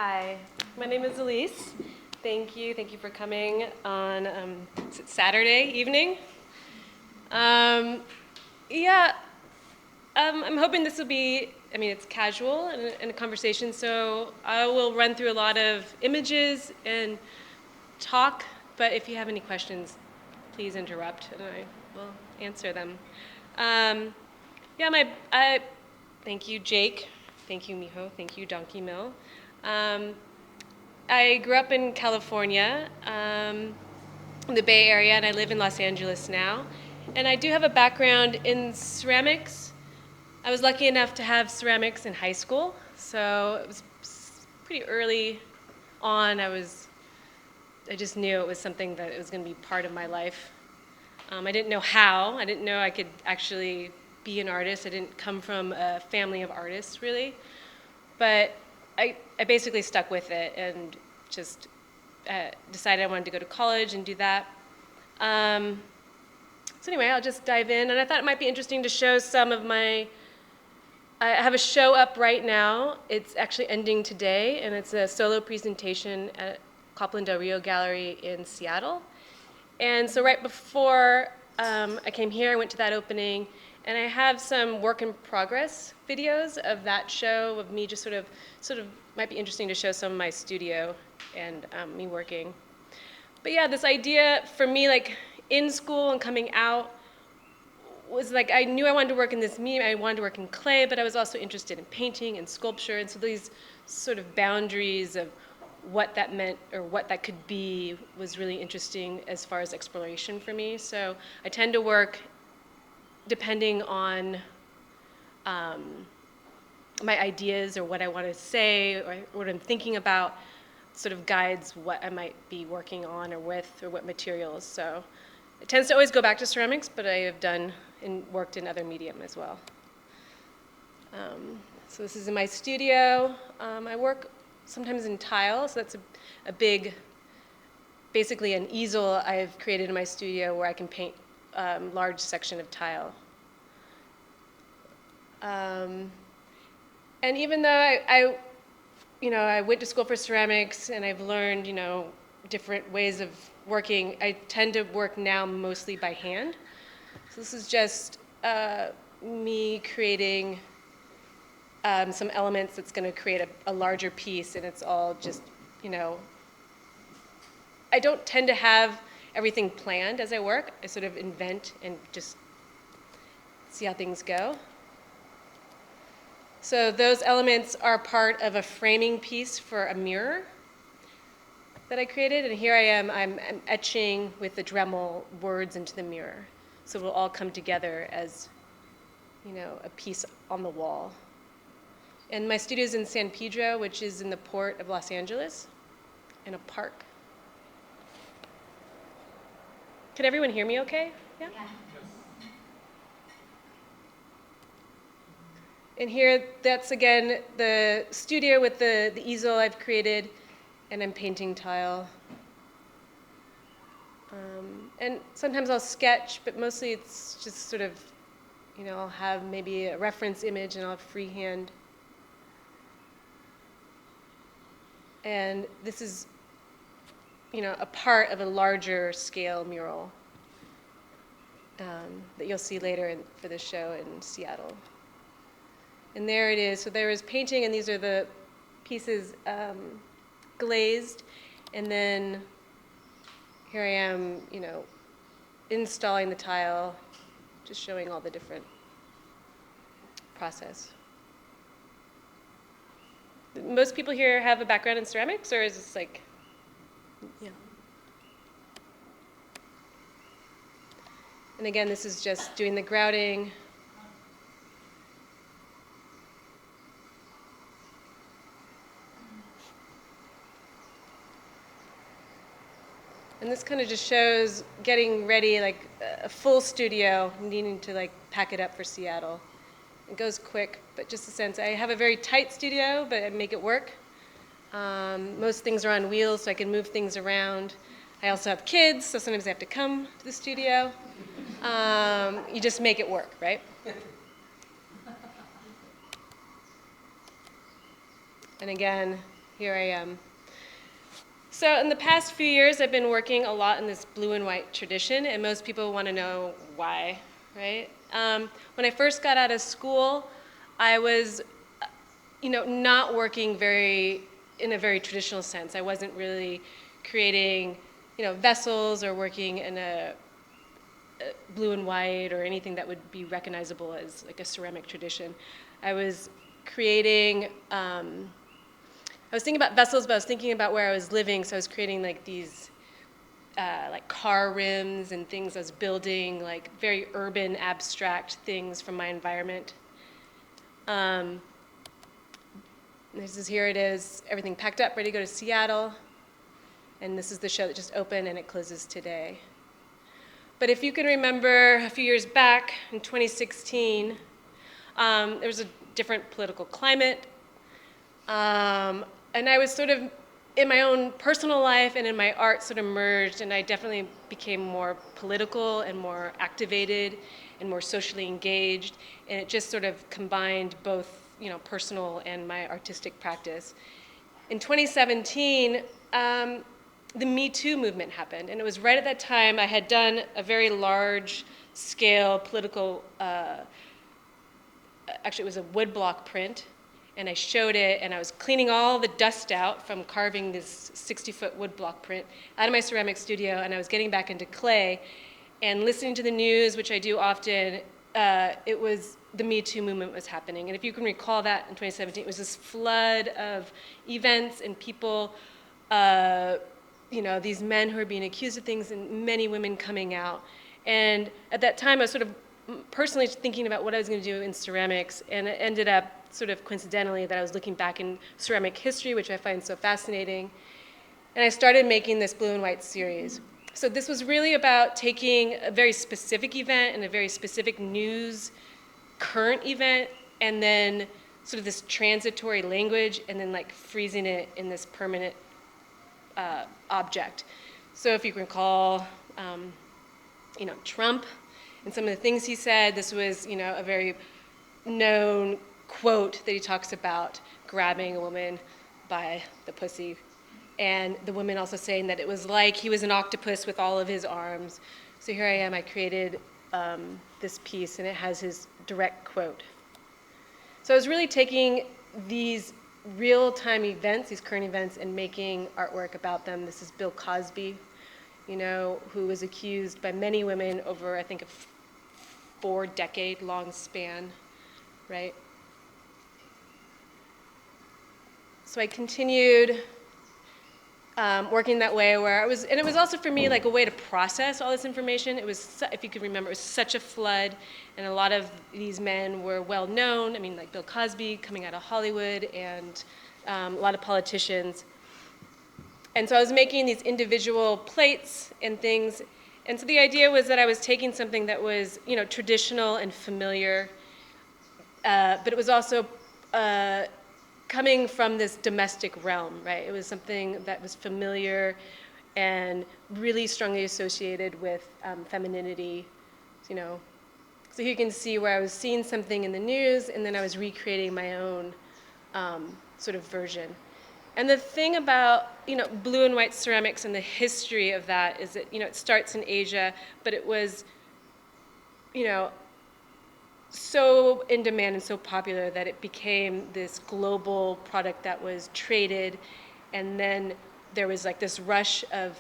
Hi, my name is Elyse. Thank you for coming on Saturday evening. I'm hoping this will be, it's casual and a conversation, so I will run through a lot of images and talk, but if you have any questions, please interrupt and I will answer them. Thank you, Jake. Thank you, Miho. Thank you, Donkey Mill. I grew up in California, in the Bay Area, and I live in Los Angeles now. And I do have a background in ceramics. I was lucky enough to have ceramics in high school, so it was pretty early on. I just knew it was something that it was going to be part of my life. I didn't know how. I didn't know I could actually be an artist. I didn't come from a family of artists, really. But I basically stuck with it and just decided I wanted to go to college and do that. So anyway, I'll just dive in. And I thought it might be interesting to show some of I have a show up right now. It's actually ending today, and it's a solo presentation at Copland Del Rio Gallery in Seattle. And so right before I came here, I went to that opening, and I have some work in progress videos of that show of me just sort of might be interesting to show some of my studio and me working. But yeah, this idea for me, like in school and coming out, was like I knew I wanted to work in this medium. I wanted to work in clay, but I was also interested in painting and sculpture, and so these sort of boundaries of what that meant or what that could be was really interesting as far as exploration for me. So I tend to work depending on my ideas or what I want to say or what I'm thinking about sort of guides what I might be working on or with or what materials. So it tends to always go back to ceramics, but I have done and worked in other medium as well. So this is in my studio. I work sometimes in tile, so that's a big, basically an easel I've created in my studio where I can paint large section of tile. And even though I went to school for ceramics and I've learned, different ways of working, I tend to work now mostly by hand. So this is just me creating some elements that's going to create a larger piece, and it's all just, I don't tend to have everything planned as I work. I sort of invent and just see how things go. So those elements are part of a framing piece for a mirror that I created, and here I am, I'm etching with the Dremel words into the mirror. So it will all come together as, a piece on the wall. And my studio is in San Pedro, which is in the port of Los Angeles, in a park. Can everyone hear me okay? Yeah? And here, that's again the studio with the easel I've created, and I'm painting tile. And sometimes I'll sketch, but mostly it's just sort of, I'll have maybe a reference image and I'll have freehand. And this is, a part of a larger scale mural that you'll see later for the show in Seattle. And there it is. So there is painting, and these are the pieces glazed. And then here I am, installing the tile, just showing all the different process. Most people here have a background in ceramics, or is this like, yeah? And again, this is just doing the grouting. And this kind of just shows getting ready, like a full studio, needing to like pack it up for Seattle. It goes quick, but just a sense. I have a very tight studio, but I make it work. Most things are on wheels, so I can move things around. I also have kids, so sometimes I have to come to the studio. You just make it work, right? And again, here I am. So in the past few years, I've been working a lot in this blue and white tradition, and most people want to know why, right? When I first got out of school, I was, not working in a very traditional sense. I wasn't really creating, vessels or working in a blue and white or anything that would be recognizable as like a ceramic tradition. I was creating, I was thinking about vessels, but I was thinking about where I was living, so I was creating like these like car rims and things. I was building like very urban, abstract things from my environment. Here it is, everything packed up, ready to go to Seattle. And this is the show that just opened and it closes today. But if you can remember a few years back in 2016, there was a different political climate. And I was sort of, in my own personal life and in my art, sort of merged, and I definitely became more political and more activated and more socially engaged, and it just sort of combined both, personal and my artistic practice. In 2017, the Me Too movement happened, and it was right at that time I had done a very large-scale political, actually it was a woodblock print, and I showed it, and I was cleaning all the dust out from carving this 60-foot woodblock print out of my ceramic studio, and I was getting back into clay, and listening to the news, which I do often, it was the Me Too movement was happening. And if you can recall that in 2017, it was this flood of events and people, these men who were being accused of things and many women coming out. And at that time, I was sort of personally thinking about what I was going to do in ceramics, and it ended up sort of coincidentally that I was looking back in ceramic history, which I find so fascinating, and I started making this blue and white series. So this was really about taking a very specific event and a very specific news current event, and then sort of this transitory language, and then like freezing it in this permanent object. So if you can recall, Trump and some of the things he said, this was, a very known quote that he talks about grabbing a woman by the pussy, and the woman also saying that it was like he was an octopus with all of his arms. So here I am, I created this piece, and it has his direct quote. So I was really taking these real-time events, these current events, and making artwork about them. This is Bill Cosby, who was accused by many women over, I think, a 4-decade-long span, right? So I continued working that way, and it was also for me like a way to process all this information. It was, if you could remember, it was such a flood, and a lot of these men were well known. I mean, like Bill Cosby coming out of Hollywood, and a lot of politicians. And so I was making these individual plates and things, and so the idea was that I was taking something that was, traditional and familiar, but it was also coming from this domestic realm, right? It was something that was familiar and really strongly associated with femininity, So you can see where I was seeing something in the news, and then I was recreating my own sort of version. And the thing about, blue and white ceramics and the history of that is that, it starts in Asia, but it was, so in demand and so popular that it became this global product that was traded, and then there was like this rush of,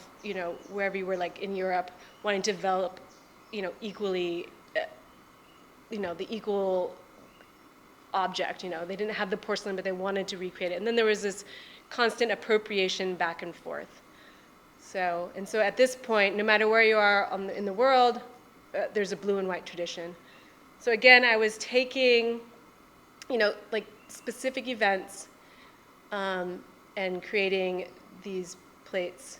wherever you were, like in Europe, wanting to develop, equally, the equal object, they didn't have the porcelain, but they wanted to recreate it. And then there was this constant appropriation back and forth. So at this point, no matter where you are in the world, there's a blue and white tradition. So again, I was taking, like specific events and creating these plates.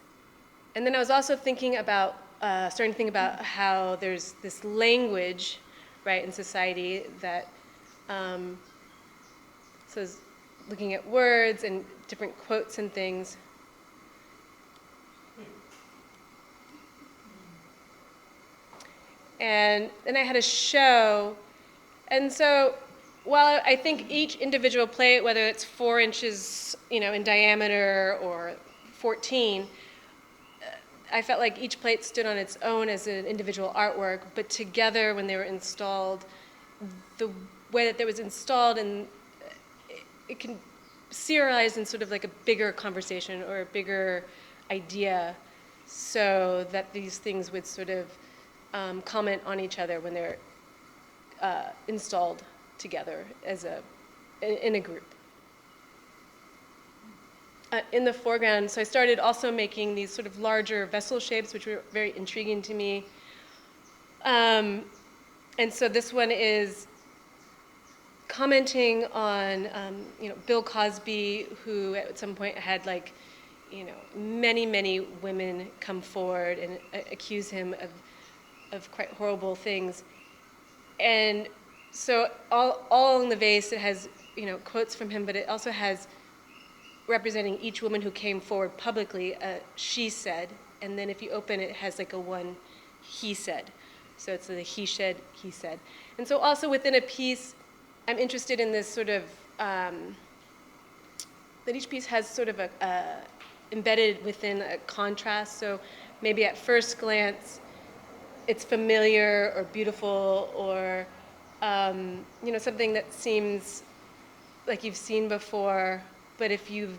And then I was also thinking about, starting to think about how there's this language, right, in society that, so I was looking at words and different quotes and things. And then I had a show, and so while I think each individual plate, whether it's 4 inches, in diameter or 14, I felt like each plate stood on its own as an individual artwork, but together when they were installed, the way that it was installed, and it can serialize in sort of like a bigger conversation or a bigger idea, so that these things would sort of comment on each other when they're installed together in a group. In the foreground, so I started also making these sort of larger vessel shapes, which were very intriguing to me. And so this one is commenting on, Bill Cosby, who at some point had many, many women come forward and accuse him of quite horrible things. And so all along the vase, it has, quotes from him, but it also has, representing each woman who came forward publicly, she said, and then if you open it, it has like a one he said. So it's the he said, he said. And so also within a piece, I'm interested in this sort of, that each piece has sort of embedded within a contrast. So maybe at first glance, it's familiar or beautiful or, something that seems like you've seen before. But if you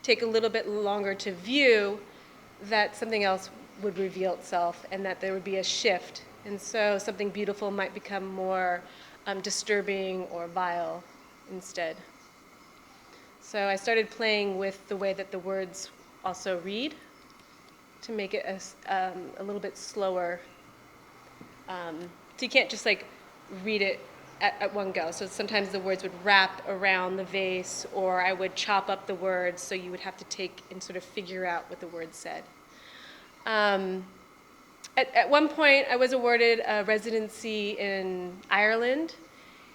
take a little bit longer to view, that something else would reveal itself and that there would be a shift. And so something beautiful might become more disturbing or vile instead. So I started playing with the way that the words also read to make it a little bit slower. So you can't just read it at one go. So sometimes the words would wrap around the vase, or I would chop up the words, so you would have to take and sort of figure out what the words said. At one point, I was awarded a residency in Ireland,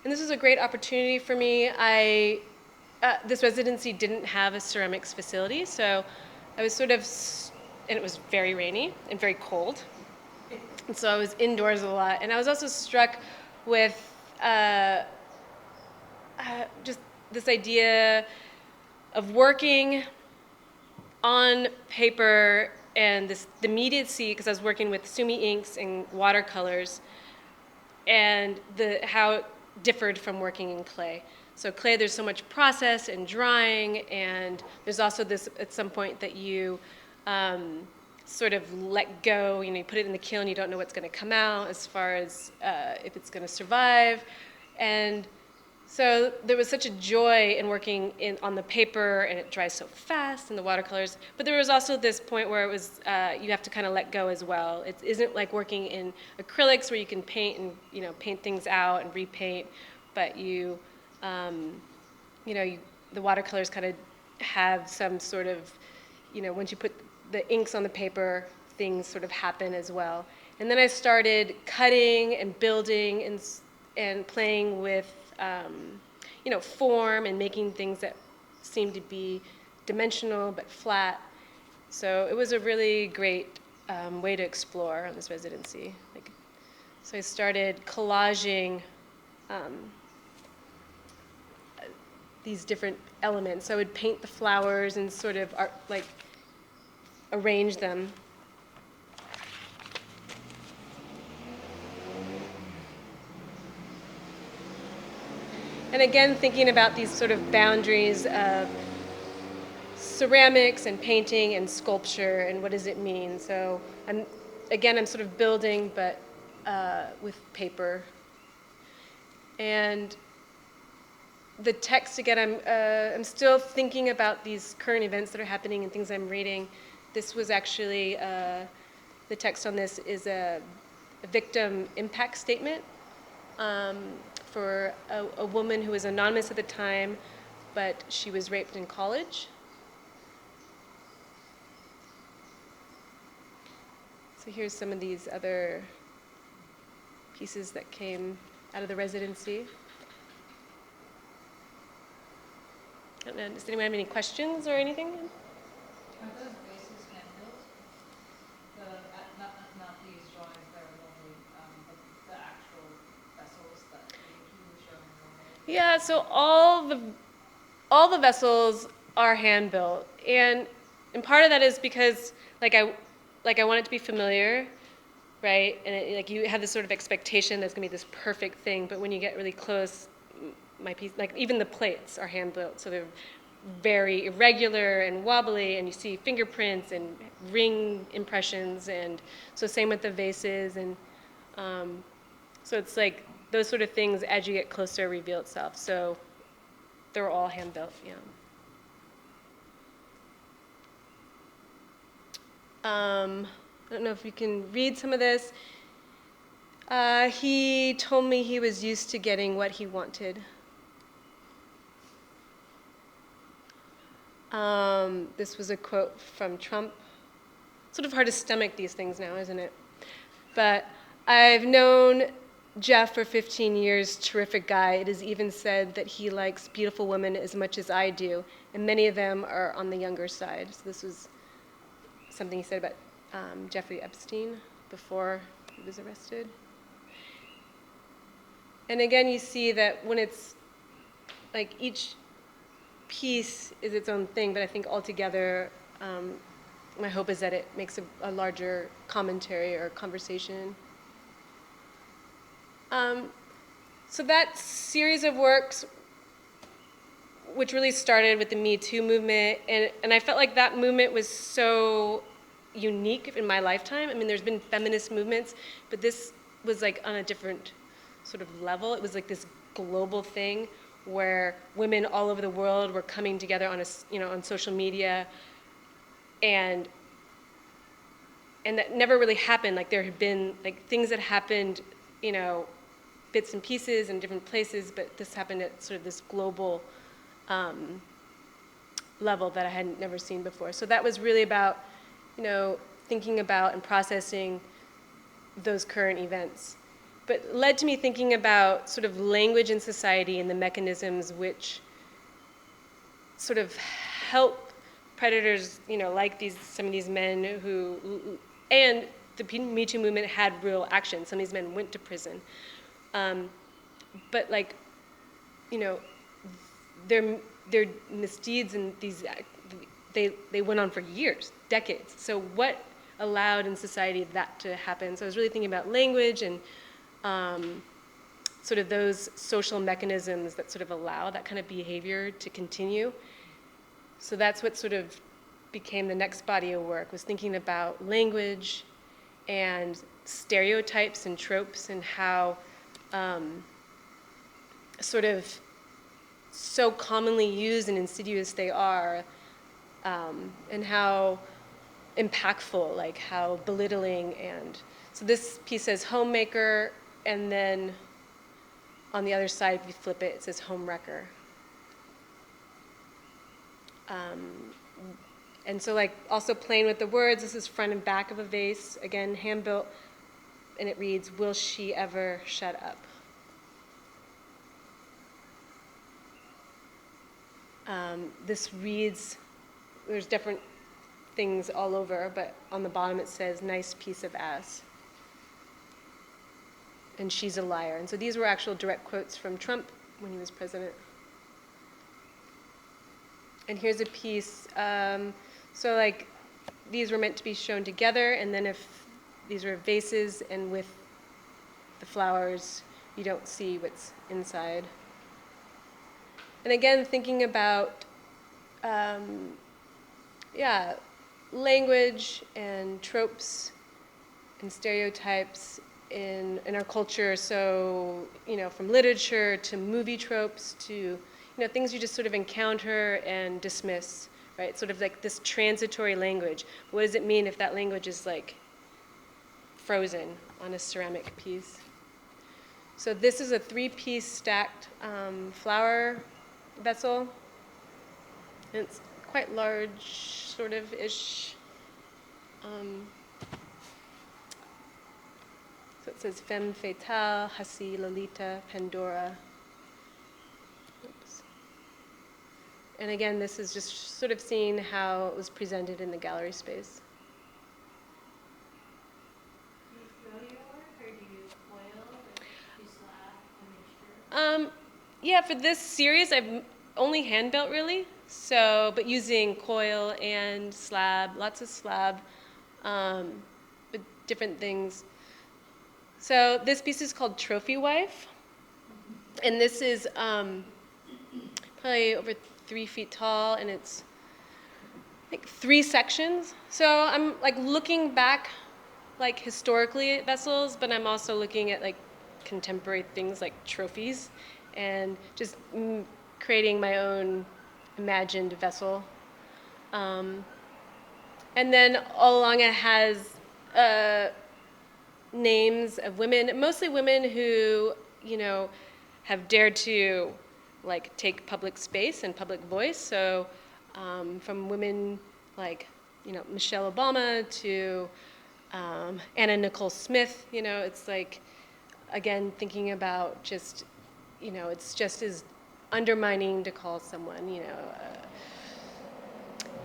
and this was a great opportunity for me. This residency didn't have a ceramics facility, so I was and it was very rainy and very cold, and so I was indoors a lot. And I was also struck with just this idea of working on paper and the immediacy, because I was working with sumi inks and watercolors, and how it differed from working in clay. So clay, there's so much process and drying, and there's also this at some point that you sort of let go. You put it in the kiln, you don't know what's going to come out as far as if it's going to survive. And so there was such a joy in working on the paper, and it dries so fast, and the watercolors. But there was also this point where it was you have to kind of let go as well. It isn't like working in acrylics where you can paint and paint things out and repaint, but the watercolors kind of have some sort of, once you put the inks on the paper, things sort of happen as well. And then I started cutting and building and playing with form and making things that seemed to be dimensional but flat. So it was a really great way to explore on this residency. So I started collaging these different elements. So I would paint the flowers and sort of arrange them. And again, thinking about these sort of boundaries of ceramics and painting and sculpture, and what does it mean. So I'm sort of building, but with paper. And the text, again, I'm still thinking about these current events that are happening and things I'm reading. This was actually, the text on this is a victim impact statement for a woman who was anonymous at the time, but she was raped in college. So here's some of these other pieces that came out of the residency. I don't know, does anyone have any questions or anything? Are those bases hand-built? Not these drawings that are lovely, but the actual Yeah, so all the vessels are hand built, and part of that is because I want it to be familiar, right? And like you have this sort of expectation that's gonna be this perfect thing, but when you get really close, my piece, like even the plates are hand built, so they're very irregular and wobbly, and you see fingerprints and ring impressions, and so same with the vases, and so it's like those sort of things as you get closer reveal itself. So they're all hand built, yeah. I don't know if you can read some of this. He told me he was used to getting what he wanted. This was a quote from Trump. Sort of hard to stomach these things now, isn't it? But I've known Jeff for 15 years, terrific guy. It is even said that he likes beautiful women as much as I do, and many of them are on the younger side. So this was something he said about Jeffrey Epstein before he was arrested. And again, you see that when it's like each piece is its own thing, but I think altogether, my hope is that it makes a larger commentary or conversation. So that series of works, which really started with the Me Too movement, and I felt like that movement was so unique in my lifetime. I mean, there's been feminist movements, but this was like on a different sort of level. It was like this global thing where women all over the world were coming together on on social media, and that never really happened. Like there had been like things that happened, bits and pieces in different places, but this happened at sort of this global level that I had never seen before. So that was really about, thinking about and processing those current events. But led to me thinking about sort of language in society and the mechanisms which sort of help predators, like some of these men and the Me Too movement had real action. Some of these men went to prison. But their misdeeds and they went on for years, decades. So what allowed in society that to happen? So I was really thinking about language and sort of those social mechanisms that sort of allow that kind of behavior to continue. So that's what sort of became the next body of work, was thinking about language and stereotypes and tropes and how sort of so commonly used and insidious they are, and how impactful, like how belittling. And so this piece says homemaker, and then on the other side, if you flip it, it says homewrecker. And so also playing with the words, this is front and back of a vase, again, hand built, and it reads, "Will she ever shut up?" This reads, there's different things all over, but on the bottom it says, "Nice piece of ass." And she's a liar. And so these were actual direct quotes from Trump when he was president. And here's a piece. So these were meant to be shown together, and then if these were vases and with the flowers, you don't see what's inside. And again, thinking about, language and tropes and stereotypes in our culture. So, from literature to movie tropes to, things you just sort of encounter and dismiss, right? Sort of like this transitory language. What does it mean if that language is frozen on a ceramic piece? So this is a 3-piece stacked flower vessel. And it's quite large, sort of ish. So it says femme fatale, Hasi, Lolita, Pandora. Oops. And again, this is just sort of seeing how it was presented in the gallery space. Do you throw your work, or do you foil, or do you slap a mixture? Yeah, for this series, I've only hand built really. So, but using coil and slab, lots of slab, with different things. So this piece is called Trophy Wife, and this is probably over 3 feet tall, and it's like 3 sections. So I'm like looking back, like historically at vessels, but I'm also looking at like contemporary things like trophies, and just creating my own imagined vessel. Um, and then all along it has names of women, mostly women who, you know, have dared to like take public space and public voice. So from women like, you know, Michelle Obama to Anna Nicole Smith, you know, it's like, again, thinking about just, you know, it's just as undermining to call someone, you know,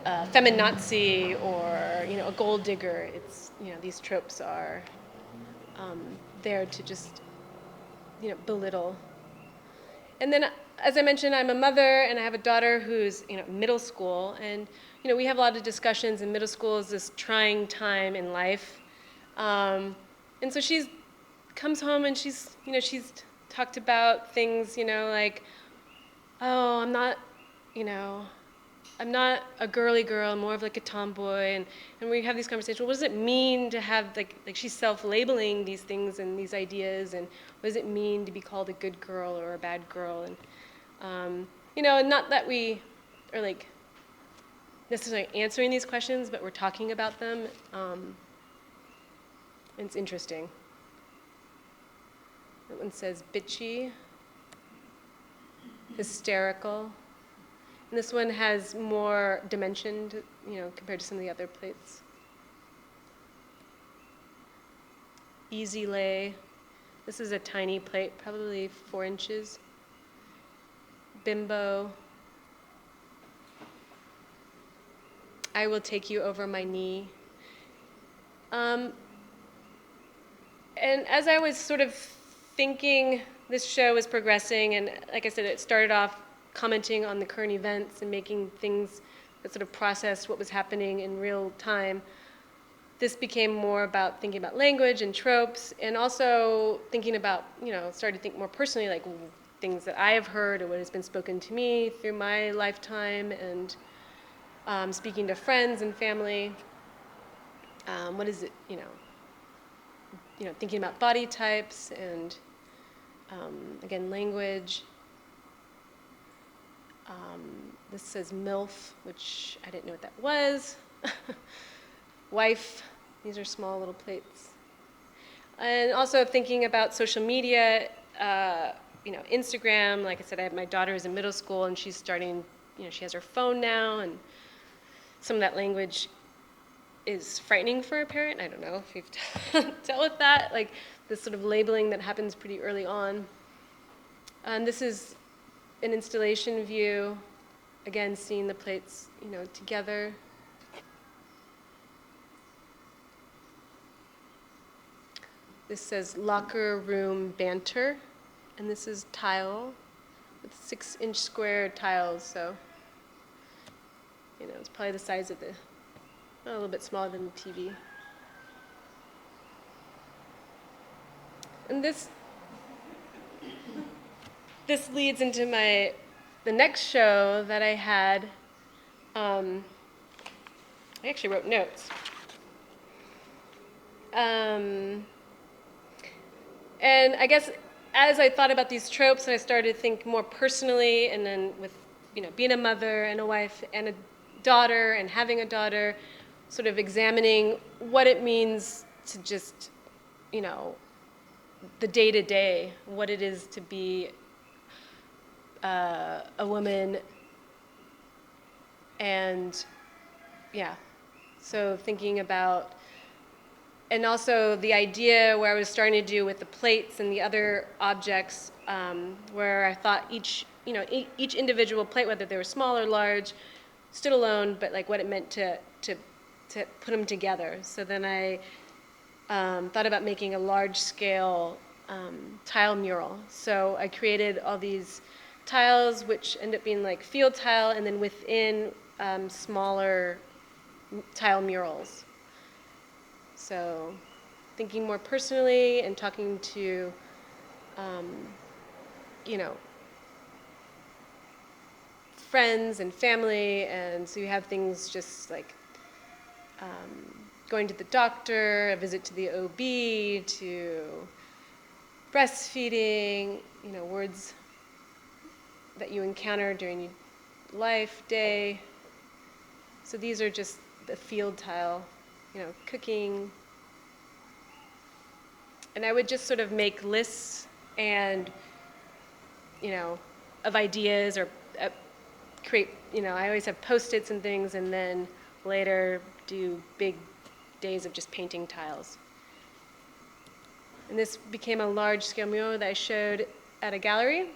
a feminazi or, you know, a gold digger. It's, you know, these tropes are there to just, you know, belittle. And then, as I mentioned, I'm a mother and I have a daughter who's, you know, middle school, and, you know, we have a lot of discussions, and middle school is this trying time in life. And so she's comes home and she's, you know, she's talked about things, you know, like, oh, I'm not, you know, I'm not a girly girl, I'm more of like a tomboy, and we have these conversations. What does it mean to have like she's self-labeling these things and these ideas, and what does it mean to be called a good girl or a bad girl? And you know, not that we are like necessarily answering these questions, but we're talking about them. It's interesting. That one says bitchy, hysterical. And this one has more dimension, to, you know, compared to some of the other plates. Easy lay. This is a tiny plate, probably 4 inches. Bimbo. I will take you over my knee. And as I was sort of thinking this show was progressing, and like I said, it started off commenting on the current events and making things that sort of processed what was happening in real time. This became more about thinking about language and tropes, and also thinking about, you know, started to think more personally, like things that I have heard or what has been spoken to me through my lifetime, and speaking to friends and family. What is it, you know, thinking about body types and, again, language. This says MILF, which I didn't know what that was. Wife, these are small little plates. And also thinking about social media, you know, Instagram. Like I said, I have my daughter is in middle school and she's starting, you know, she has her phone now, and some of that language is frightening for a parent. I don't know if you've dealt with that, like this sort of labeling that happens pretty early on. This is an installation view, again, seeing the plates, you know, together. This says locker room banter, and this is tile with 6-inch square tiles, so, you know, it's probably the size of a little bit smaller than the TV. And this leads into the next show that I had. I actually wrote notes. And I guess as I thought about these tropes, and I started to think more personally, and then with, you know, being a mother and a wife and a daughter and having a daughter, sort of examining what it means to just, you know, the day-to-day, what it is to be a woman, and yeah, so thinking about, and also the idea where I was starting to do with the plates and the other objects, where I thought each individual plate, whether they were small or large, stood alone, but like what it meant to put them together. So then I thought about making a large-scale tile mural. So I created all these tiles, which end up being like field tile, and then within smaller tile murals. So thinking more personally and talking to, you know, friends and family, and so you have things just like going to the doctor, a visit to the OB, to breastfeeding, you know, words that you encounter during your life, day. So these are just the field tile, you know, cooking. And I would just sort of make lists and, you know, of ideas or create, you know, I always have Post-its and things, and then later do big days of just painting tiles. And this became a large-scale mural that I showed at a gallery.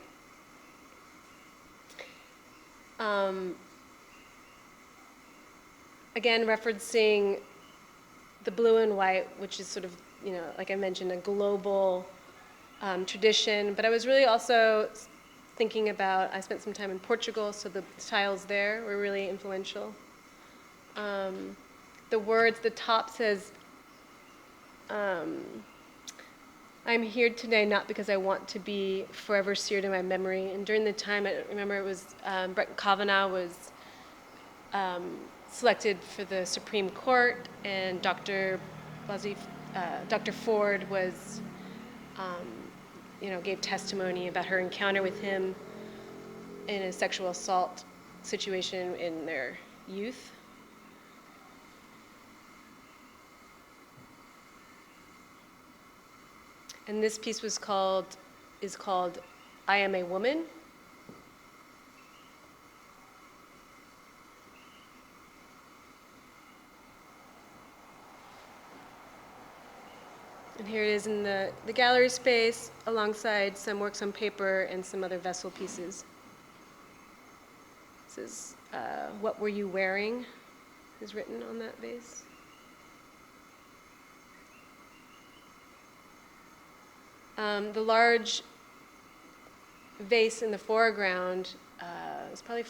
Again, referencing the blue and white, which is sort of, you know, like I mentioned, a global tradition. But I was really also thinking about, I spent some time in Portugal, so the tiles there were really influential. The words, the top says, I'm here today not because I want to be forever seared in my memory. And during the time, I remember it was Brett Kavanaugh was selected for the Supreme Court, and Dr. Ford was, you know, gave testimony about her encounter with him in a sexual assault situation in their youth. And this piece is called I Am a Woman. And here it is in the gallery space alongside some works on paper and some other vessel pieces. This is What Were You Wearing is written on that vase. The large vase in the foreground is probably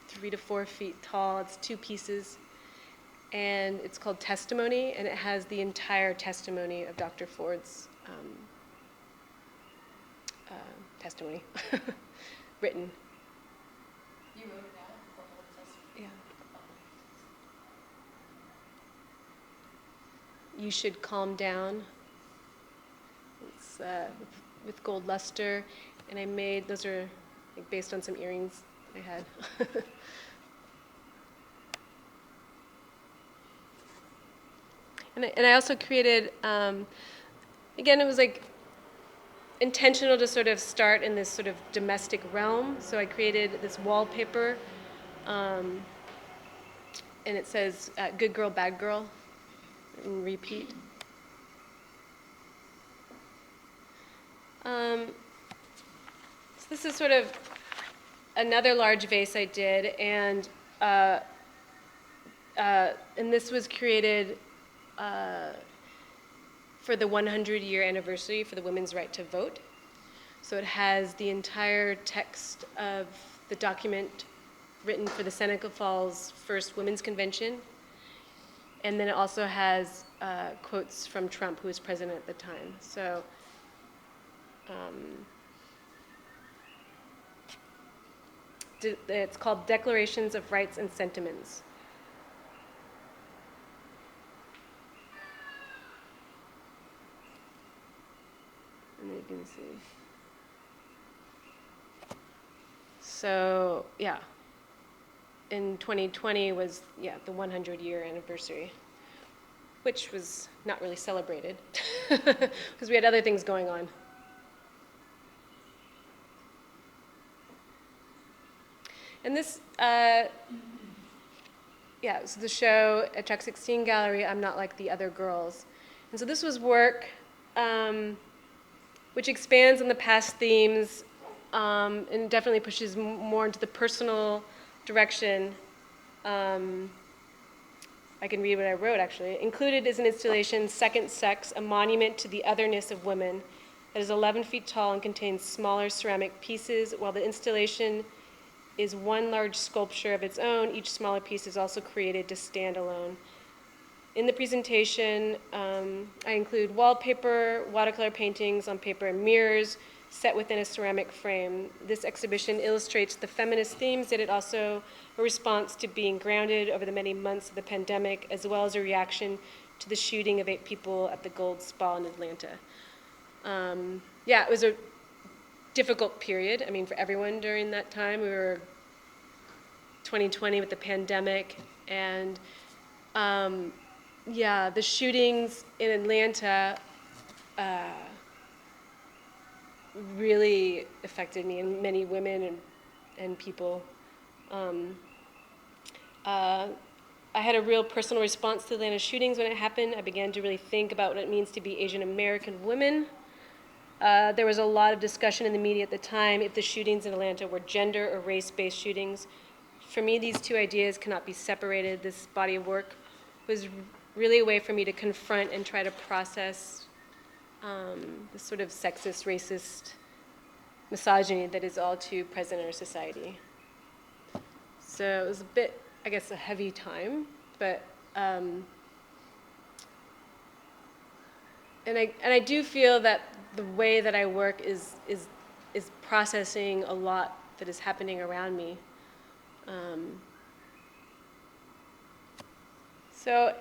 3 to 4 feet tall. It's 2 pieces, and it's called Testimony, and it has the entire testimony of Dr. Ford's testimony written. You wrote it down, the whole testimony? Yeah. You Should Calm Down. It's with gold luster, and I made, those are like based on some earrings I had. And I also created, again, it was like intentional to sort of start in this sort of domestic realm. So I created this wallpaper, and it says good girl, bad girl, and repeat. So this is sort of another large vase I did, and this was created for the 100-year anniversary for the women's right to vote. So it has the entire text of the document written for the Seneca Falls First Women's Convention, and then it also has quotes from Trump, who was president at the time. So it's called Declarations of Rights and Sentiments. And you can see. So, yeah. In 2020 was, the 100-year anniversary, which was not really celebrated because we had other things going on. And this, so the show at Track 16 Gallery, I'm Not Like the Other Girls. And so this was work which expands on the past themes and definitely pushes more into the personal direction. I can read what I wrote, actually. Included is an installation, Second Sex, a monument to the otherness of women. that is 11 feet tall and contains smaller ceramic pieces. While the installation is one large sculpture of its own, each smaller piece is also created to stand alone. In the presentation, I include wallpaper, watercolor paintings on paper, and mirrors set within a ceramic frame. This exhibition illustrates the feminist themes, yet it also a response to being grounded over the many months of the pandemic, as well as a reaction to the shooting of 8 people at the Gold Spa in Atlanta. Yeah, it was a difficult period, I mean, for everyone during that time. We were 2020 with the pandemic, and yeah, the shootings in Atlanta really affected me and many women and people. I had a real personal response to the Atlanta shootings when it happened. I began to really think about what it means to be Asian American women. There was a lot of discussion in the media at the time if the shootings in Atlanta were gender or race-based shootings. For me, these two ideas cannot be separated. This body of work was really a way for me to confront and try to process this sort of sexist, racist misogyny that is all too present in our society. So it was a bit, I guess, a heavy time, but and I do feel that the way that I work is processing a lot that is happening around me. So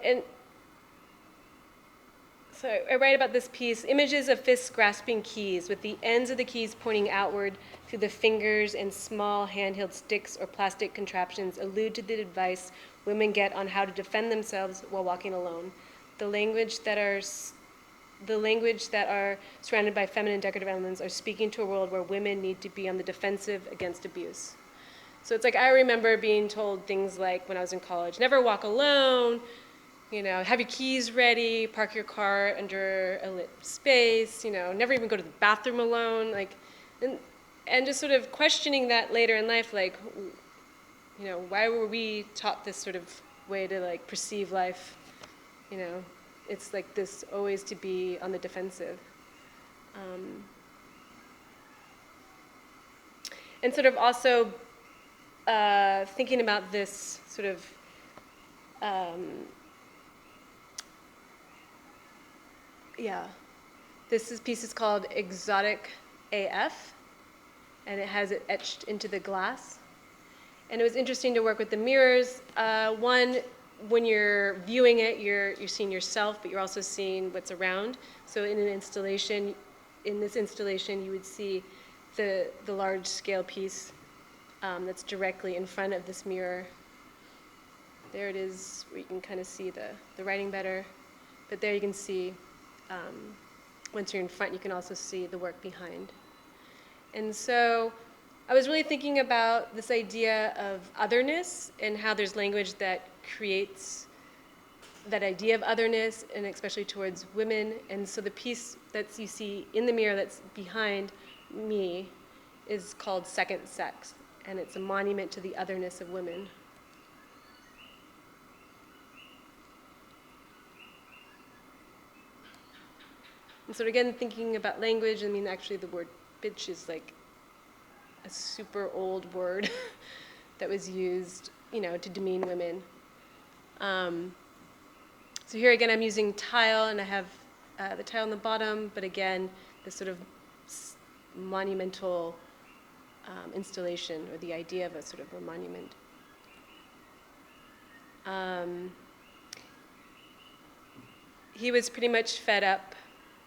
I write about this piece, images of fists grasping keys with the ends of the keys pointing outward through the fingers, and small handheld sticks or plastic contraptions allude to the advice women get on how to defend themselves while walking alone. The language that are surrounded by feminine decorative elements are speaking to a world where women need to be on the defensive against abuse. So it's like I remember being told things like when I was in college, never walk alone, you know, have your keys ready, park your car under a lit space, you know, never even go to the bathroom alone, like, and just sort of questioning that later in life, like, you know, why were we taught this sort of way to like perceive life, you know? It's like this always to be on the defensive. And sort of also thinking about this sort of this piece is called Exotic AF, and it has it etched into the glass. And it was interesting to work with the mirrors. One, when you're viewing it, you're seeing yourself, but you're also seeing what's around. So in this installation, you would see the large scale piece that's directly in front of this mirror. There it is, where you can kind of see the writing better. But there you can see, once you're in front, you can also see the work behind. And so I was really thinking about this idea of otherness and how there's language that creates that idea of otherness, and especially towards women. And so the piece that you see in the mirror that's behind me is called Second Sex, and it's a monument to the otherness of women. And so again, thinking about language, I mean, actually the word bitch is like a super old word that was used, you know, to demean women. So here again, I'm using tile, and I have the tile on the bottom, but again, this sort of monumental installation, or the idea of a sort of a monument. He was pretty much fed up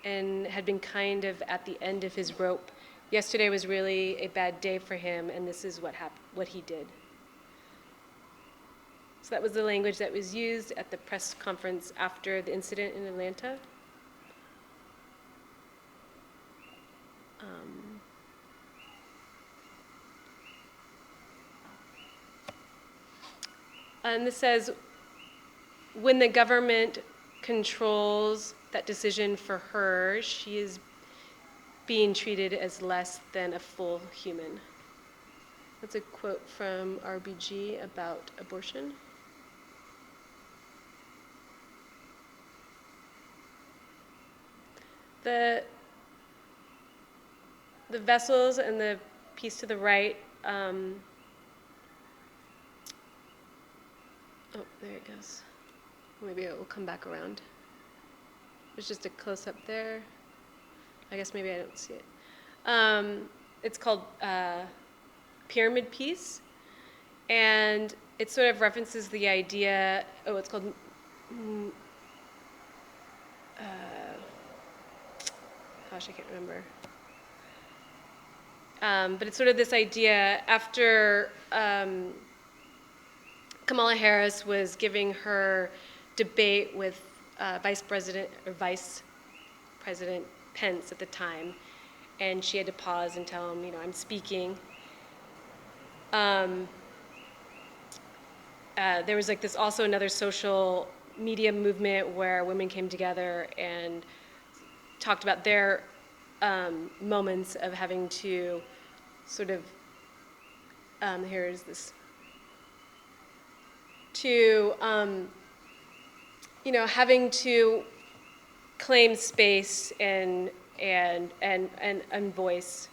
and had been kind of at the end of his rope. Yesterday was really a bad day for him, and this is what he did. So that was the language that was used at the press conference after the incident in Atlanta. And this says, when the government controls that decision for her, she is being treated as less than a full human. That's a quote from RBG about abortion. the vessels and the piece to the right. Oh, there it goes. Maybe it will come back around. There's just a close-up there. I guess maybe I don't see it. It's called Pyramid Piece, and it sort of references the idea, it's called, gosh, I can't remember. But it's sort of this idea after Kamala Harris was giving her debate with Vice President Pence at the time, and she had to pause and tell him, I'm speaking. There was like this also another social media movement where women came together and talked about their moments of having to sort of, here is this, to, having to claim space and voice.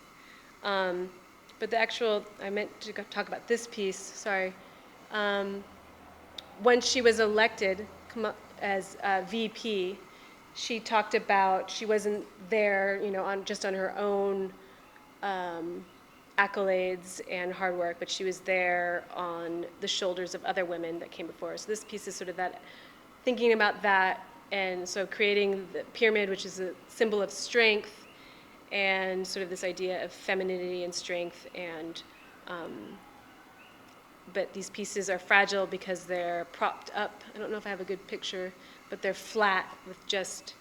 But the actual, I meant to talk about this piece, sorry. When she was elected as VP, she talked about she wasn't there, just on her own accolades and hard work, but she was there on the shoulders of other women that came before her. So this piece is sort of that, thinking about that, and so creating the pyramid, which is a symbol of strength, and sort of this idea of femininity and strength, and but these pieces are fragile because they're propped up. I don't know if I have a good picture, but they're flat with just,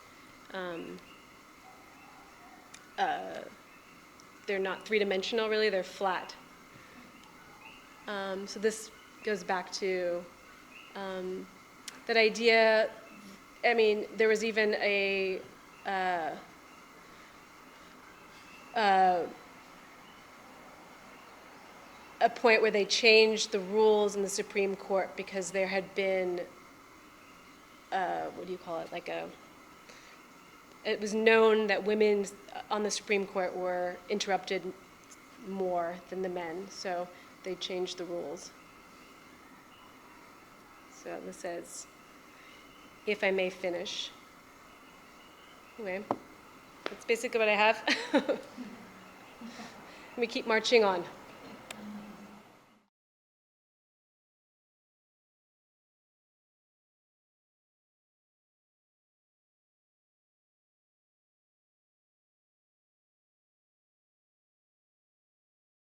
they're not three-dimensional really, they're flat. So this goes back to that idea. I mean, there was even a point where they changed the rules in the Supreme Court because there had been, what do you call it, it was known that women on the Supreme Court were interrupted more than the men, so they changed the rules. So this says, if I may finish. Anyway, that's basically what I have. Let me keep marching on.